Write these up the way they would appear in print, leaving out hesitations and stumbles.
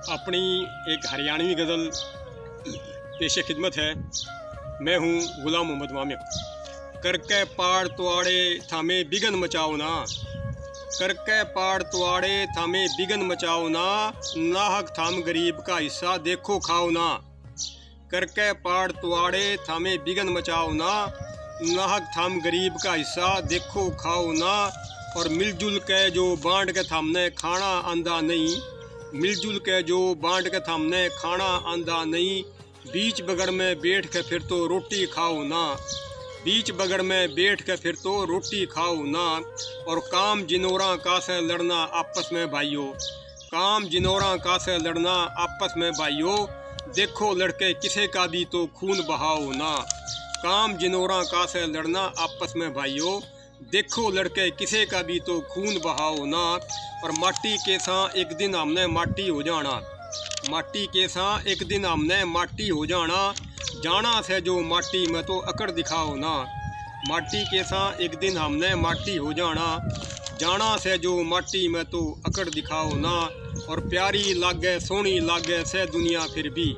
अपनी एक हरियाणवी गज़ल पेश खिदमत है। मैं हूँ गुलाम मोहम्मद वामिक। करके पाड़ तुआड़े थामे बिगन मचाओ ना, करके पाड़ तुआड़े थामे बिगन मचाओ ना, नाहक थाम गरीब का हिस्सा देखो खाओ ना। करके पाड़ तुआड़े थामे बिगन मचाओ ना, नाहक थाम गरीब का हिस्सा देखो खाओ ना। और मिलजुल के जो बांट के थामने खाना आंदा नहीं, मिलजुल के जो बांट के थामने खाना आंदा नहीं। बीच बगड़ में बैठ के फिर तो रोटी खाओ ना, बीच बगड़ में बैठ के फिर तो रोटी खाओ ना। और काम जिनोरा का से लड़ना आपस में भाइयों, काम जिनोरा का से लड़ना आपस में भाइयों, देखो लड़के किसे का भी तो खून बहाओ ना। काम जिनोरा का से लड़ना आपस में भाइयों, देखो लड़के किसे का भी तो खून बहाओ ना। और माटी के साथ एक दिन हमने माटी हो जाना, माटी के साथ एक दिन हमने माटी हो जाना। जाना से जो माटी में तो अकड़ दिखाओ ना, माटी के साथ एक दिन हमने माटी हो जाना। जाना से जो माटी में तो अकड़ दिखाओ ना। और प्यारी लागे सोहनी लागे से दुनिया फिर भी,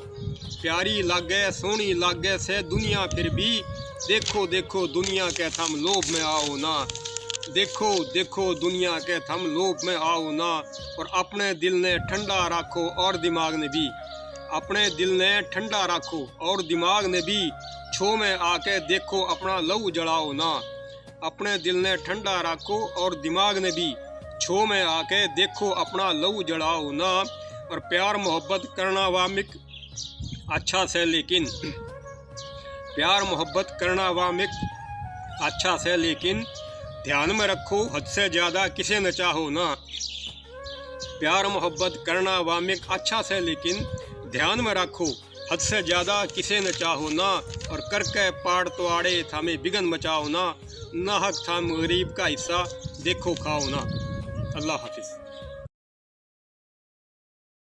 प्यारी लागे सोहनी लागे से दुनिया फिर भी, देखो देखो दुनिया के थम लोभ में आओ ना, देखो देखो दुनिया के थम लोभ में आओ ना। और अपने दिल ने ठंडा रखो और दिमाग ने भी, अपने दिल ने ठंडा रखो और दिमाग ने भी, छो में आके देखो अपना लहू जलाओ ना। अपने दिल ने ठंडा रखो और दिमाग ने भी, छो में आके देखो अपना लहू जलाओ ना। और प्यार मोहब्बत करना वामिक अच्छा से लेकिन, प्यार मोहब्बत करना वामिक अच्छा से लेकिन, ध्यान में रखो हद से ज़्यादा किसे न चाहो ना। प्यार मोहब्बत करना वामिक अच्छा से लेकिन, ध्यान में रखो हद से ज़्यादा किसे न चाहो ना। और करके पाड़ तुआड़े थामे बिगन मचाओ ना, नाहक थाम गरीब का हिस्सा देखो खाओ ना। अल्लाह हाफिज़।